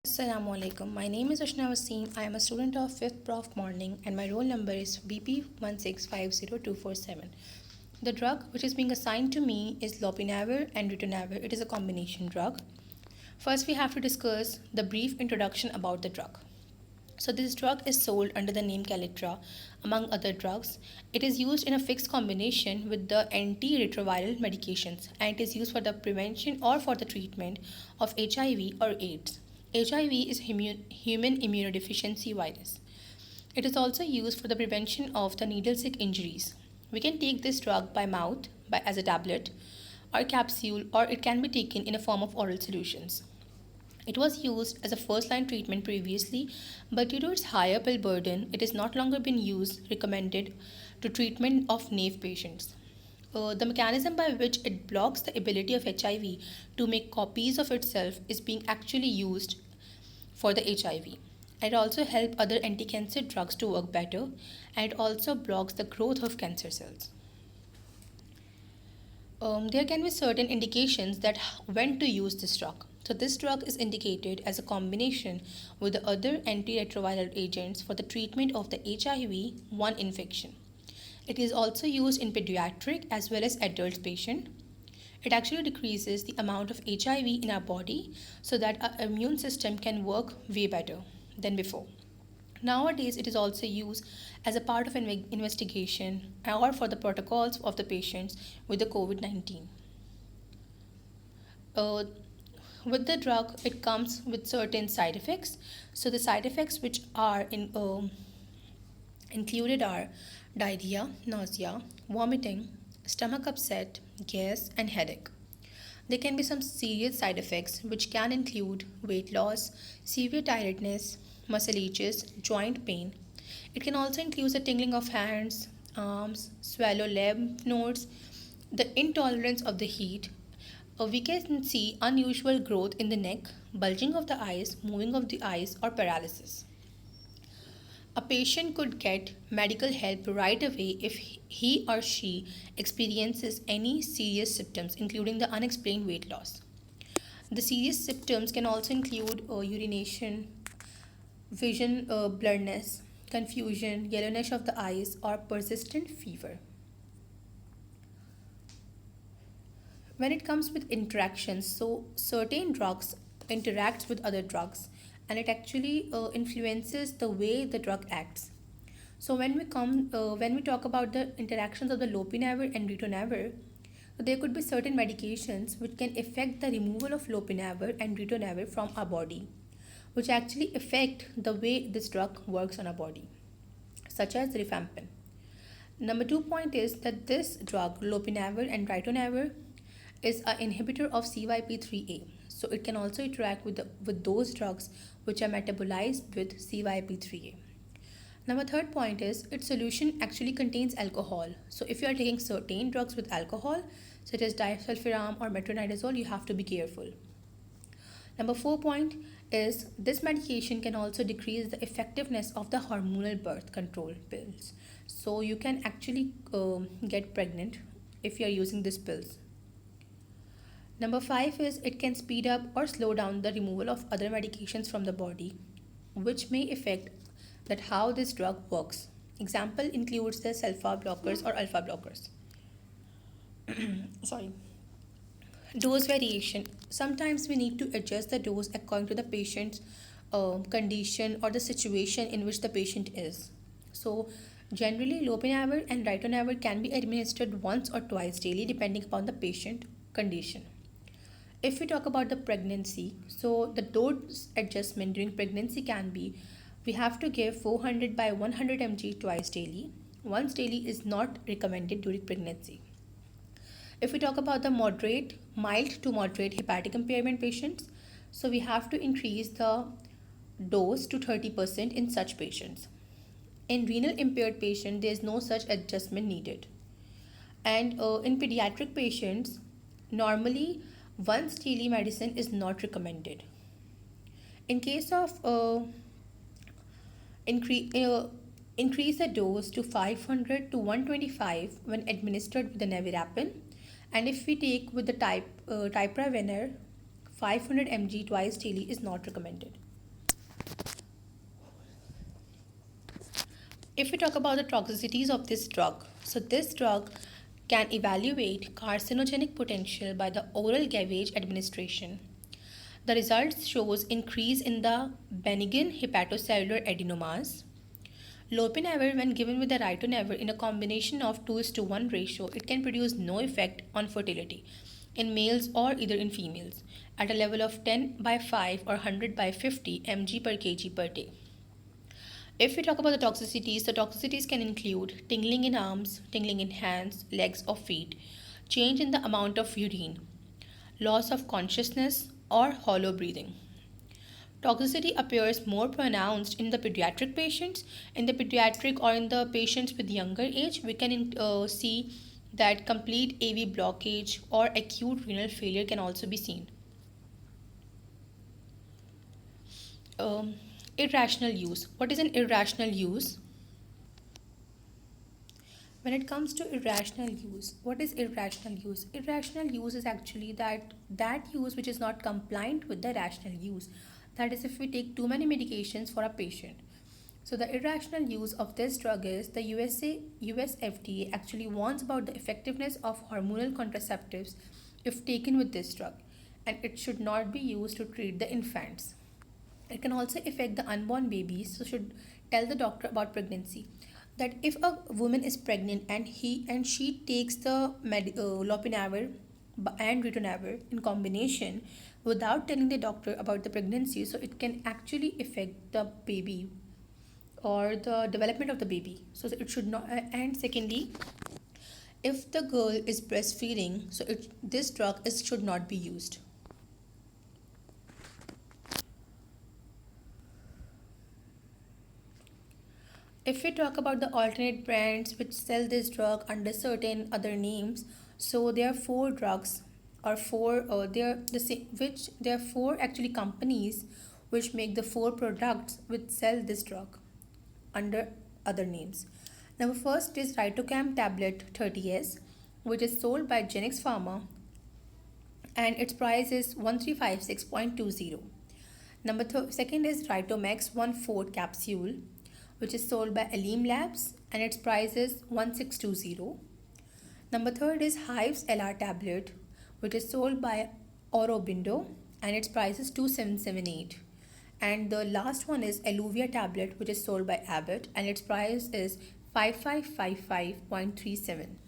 Assalamu alaikum. My name is Ashna Wasim. I am a student of 5th Prof Morning and my roll number is BP1650247. The drug which is being assigned to me is Lopinavir and ritonavir. It is a combination drug. First, we have to discuss the brief introduction about the drug. So this drug is sold under the name Calitra, among other drugs. It is used in a fixed combination with the antiretroviral medications and it is used for the prevention or for the treatment of HIV or AIDS. HIV is human immunodeficiency virus. It is also used for the prevention of the needle stick injuries. We can take this drug by mouth as a tablet or capsule, or it can be taken in a form of oral solutions. It was used as a first line treatment previously, but due to its higher pill burden, it is not longer been recommended to treatment of NAIV patients. The mechanism by which it blocks the ability of HIV to make copies of itself is being actually used for the HIV. It also helps other anti-cancer drugs to work better, and it also blocks the growth of cancer cells. There can be certain indications that when to use this drug. So this drug is indicated as a combination with the other antiretroviral agents for the treatment of the HIV-1 infection. It is also used in pediatric as well as adult patients. It actually decreases the amount of HIV in our body so that our immune system can work way better than before. Nowadays, it is also used as a part of an investigation or for the protocols of the patients with the COVID-19. Uh, with the drug, it comes with certain side effects. So the side effects which are included are diarrhea, nausea, vomiting, stomach upset, gas, and headache. There can be some serious side effects which can include weight loss, severe tiredness, muscle aches, joint pain. It can also include the tingling of hands, arms, swallow lymph nodes, the intolerance of the heat. We can see unusual growth in the neck, bulging of the eyes, moving of the eyes, or paralysis. A patient could get medical help right away if he or she experiences any serious symptoms, including the unexplained weight loss. The serious symptoms can also include urination, vision blurriness, confusion, yellowness of the eyes, or persistent fever. When it comes with interactions, so certain drugs interacts with other drugs and it actually influences the way the drug acts. So when we talk about the interactions of the lopinavir and ritonavir, there could be certain medications which can affect the removal of lopinavir and ritonavir from our body, which actually affect the way this drug works on our body, such as rifampin. Number 2 point is that this drug lopinavir and ritonavir is an inhibitor of CYP3A. So it can also interact with those drugs which are metabolized with CYP3A. Number 3rd point is its solution actually contains alcohol. So if you are taking certain drugs with alcohol, such as disulfiram or metronidazole, you have to be careful. Number 4 point is this medication can also decrease the effectiveness of the hormonal birth control pills. So you can actually get pregnant if you are using these pills. Number 5 is it can speed up or slow down the removal of other medications from the body, which may affect that how this drug works. Example includes the sulfa blockers or alpha blockers. Sorry. Dose variation. Sometimes we need to adjust the dose according to the patient's condition or the situation in which the patient is. So generally lopinavir and ritonavir can be administered once or twice daily depending upon the patient condition. If we talk about the pregnancy, so the dose adjustment during pregnancy can be we have to give 400 by 100 mg twice daily. Once daily is not recommended during pregnancy. If we talk about the mild to moderate hepatic impairment patients, so we have to increase the dose to 30% in such patients. In renal impaired patient, there is no such adjustment needed. And in pediatric patients, normally once daily medicine is not recommended. In case of increase the dose to 500 to 125 when administered with the nevirapine, and if we take with the typravenor, 500 mg twice daily is not recommended. If we talk about the toxicities of this drug, so this drug can evaluate carcinogenic potential by the oral gavage administration. The results shows increase in the benign hepatocellular adenomas. Lopinavir, when given with the ritonavir in a combination of 2:1 ratio, it can produce no effect on fertility in males or either in females at a level of 10 by 5 or 100 by 50 mg per kg per day. If we talk about the toxicities can include tingling in arms, tingling in hands, legs, or feet, change in the amount of urine, loss of consciousness, or hollow breathing. Toxicity appears more pronounced in the pediatric patients. In the pediatric or in the patients with younger age, we can see that complete AV blockage or acute renal failure can also be seen. Um, Irrational use. What is an irrational use? When it comes to irrational use, what is irrational use? Irrational use is actually that use which is not compliant with the rational use. That is, if we take too many medications for a patient. So the irrational use of this drug is the US FDA actually warns about the effectiveness of hormonal contraceptives if taken with this drug, and it should not be used to treat the infants. It can also affect the unborn babies, so should tell the doctor about pregnancy. That if a woman is pregnant and she takes the lopinavir and ritonavir in combination without telling the doctor about the pregnancy, so it can actually affect the baby or the development of the baby. So it should not. And secondly, if the girl is breastfeeding, so this drug should not be used. If we talk about the alternate brands which sell this drug under certain other names, so there are four drugs or four there the same which there are four actually companies which make the four products which sell this drug under other names. Now first is Ritocam tablet 30s, which is sold by Genix Pharma, and its price is 1356.20. Second is Ritomax 1/4 capsule, which is sold by Aleem Labs, and its price is 1620. Number third is Hives LR tablet, which is sold by Aurobindo, and its price is 2778. And the last one is Eluvia tablet, which is sold by Abbott, and its price is 5555.37.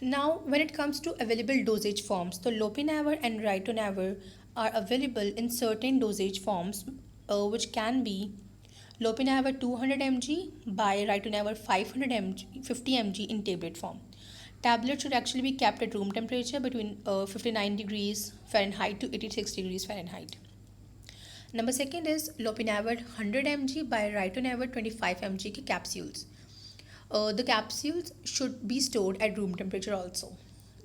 Now, when it comes to available dosage forms, the Lopinavir and Ritonavir are available in certain dosage forms, which can be Lopinavir 200 mg by Ritonavir 500 mg, 50 mg in tablet form. Tablets should actually be kept at room temperature between 59 degrees Fahrenheit to 86 degrees Fahrenheit. Number second is Lopinavir 100 mg by Ritonavir 25 mg capsules. The capsules should be stored at room temperature also.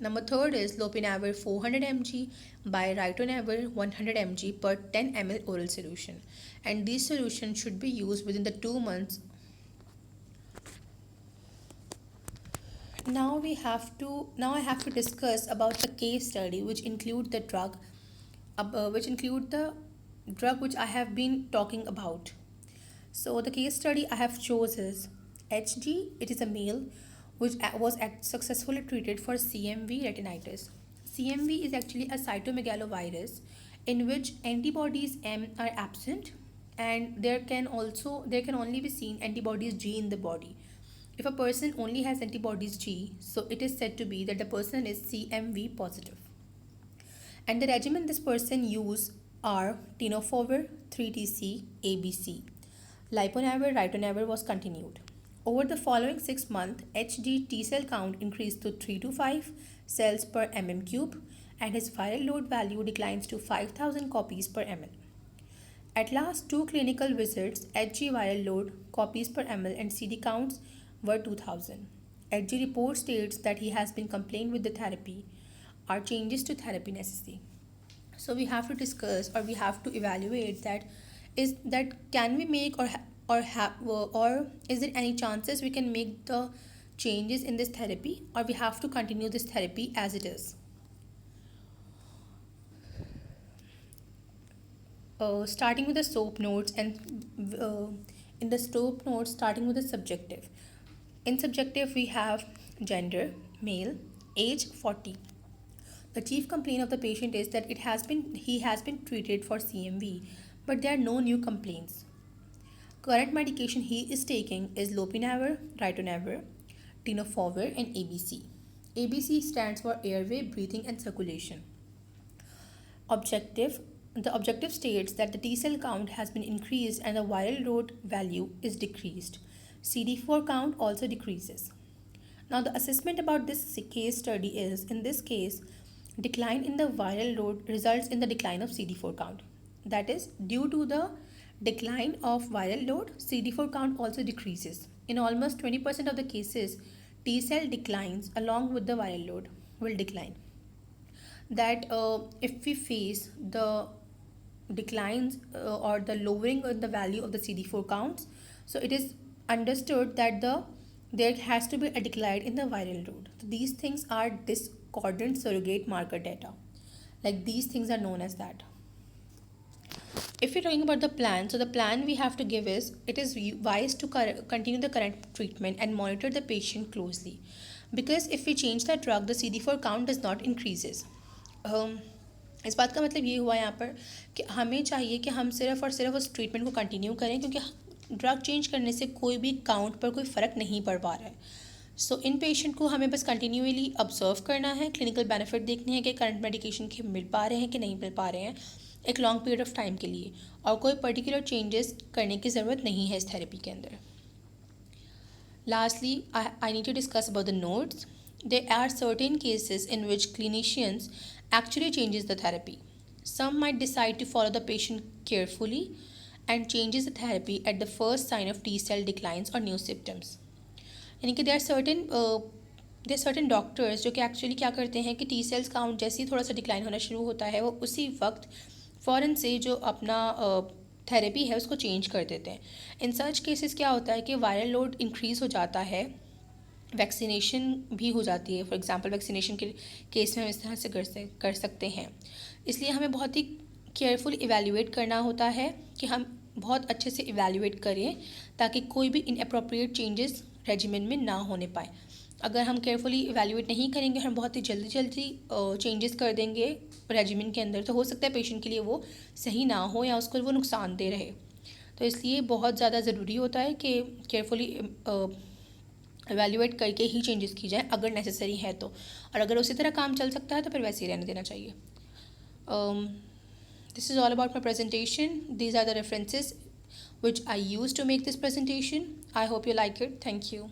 Number third is Lopinavir 400 mg by Ritonavir 100 mg per 10 ml oral solution, and these solutions should be used within the 2 months. Now I have to discuss about the case study which include the drug which I have been talking about. So the case study I have chose is HG. It is a male which was successfully treated for CMV retinitis. CMV is actually a cytomegalovirus in which antibodies M are absent, and there can only be seen antibodies G in the body. If a person only has antibodies G, so it is said to be that the person is CMV positive. And the regimen this person used are tenofovir, 3TC, ABC. Lopinavir, ritonavir was continued. Over the following 6 months, HG T cell count increased to 3 to 5 cells per mm cube, and his viral load value declines to 5,000 copies per ml. At last 2 clinical visits, HG viral load, copies per ml, and CD counts were 2000. HG report states that he has been complained with the therapy. Are changes to therapy necessary? So we have to discuss, or we have to evaluate that can we make or is there any chances we can make the changes in this therapy, or we have to continue this therapy as it is. starting with the soap notes and in the soap notes starting with the subjective. In subjective we have gender, male, age 40. The chief complaint of the patient is that he has been treated for CMV, but there are no new complaints. Current medication he is taking is Lopinavir, ritonavir, tenofovir, and ABC. ABC stands for airway, breathing, and circulation. Objective. The objective states that the T cell count has been increased and the viral load value is decreased. CD4 count also decreases. Now, the assessment about this case study is, in this case, decline in the viral load results in the decline of CD4 count. That is, due to the decline of viral load, CD4 count also decreases. In almost 20% of the cases, T cell declines along with the viral load will decline. That if we face the declines or the lowering of the value of the CD4 counts, so it is understood that there has to be a decline in the viral load. So these things are discordant surrogate marker data. Like these things are known as that. If you're talking about the plan, so the plan we have to give is, it is wise to continue the current treatment and monitor the patient closely, because if we change the drug, the CD4 count does not increases. इस बात का मतलब ये हुआ यहाँ पर कि हमें चाहिए कि हम सिर्फ और सिर्फ उस ट्रीटमेंट को कंटिन्यू करें, क्योंकि ड्रग चेंज करने से कोई भी काउंट पर कोई फ़र्क नहीं पड़ पा रहा है. सो इन पेशेंट को हमें बस कंटिन्यूअली ऑब्जर्व करना है, क्लिनिकल बेनिफिट देखने हैं कि करंट मेडिकेशन के मिल पा रहे हैं कि नहीं मिल पा रहे हैं एक लॉन्ग पीरियड ऑफ टाइम के लिए, और कोई पर्टिकुलर चेंजेस करने की ज़रूरत नहीं है इस थेरेपी के अंदर. Lastly, I need to discuss about the notes. There are certain cases in which clinicians actually changes the therapy. Some might decide to follow the patient carefully and changes the therapy at the first sign of T cell declines or new symptoms. यानी कि there are certain doctors जो कि actually क्या करते हैं कि T cells count जैसे ही थोड़ा सा decline होना शुरू होता है, वो उसी वक्त फ़ौरन से जो अपना थेरेपी है उसको चेंज कर देते हैं. इन सच केसेस क्या होता है कि वायरल लोड इंक्रीज़ हो जाता है, वैक्सीनेशन भी हो जाती है. फॉर एग्जांपल वैक्सीनेशन के केस में हम इस तरह से कर सकते हैं. इसलिए हमें बहुत ही केयरफुल इवैल्यूएट करना होता है कि हम बहुत अच्छे से इवैल्यूएट करें ताकि कोई भी इनअप्रोप्रिएट चेंजेस रेजिमेंट में ना होने पाए. अगर हम केयरफुली इवैल्यूएट नहीं करेंगे, हम बहुत ही जल्दी चेंजेस कर देंगे रेजिमेंट के अंदर, तो हो सकता है पेशेंट के लिए वो सही ना हो या उसको वो नुकसानदेह रहे. तो इसलिए बहुत ज़्यादा ज़रूरी होता है कि केयरफुली इवैल्यूएट करके ही चेंजेस की जाए अगर नेसेसरी है तो, और अगर उसी तरह काम चल सकता है तो फिर वैसे ही रहने देना चाहिए. This is all about my presentation. These are the references which I used to make this presentation. I hope you like it. Thank you.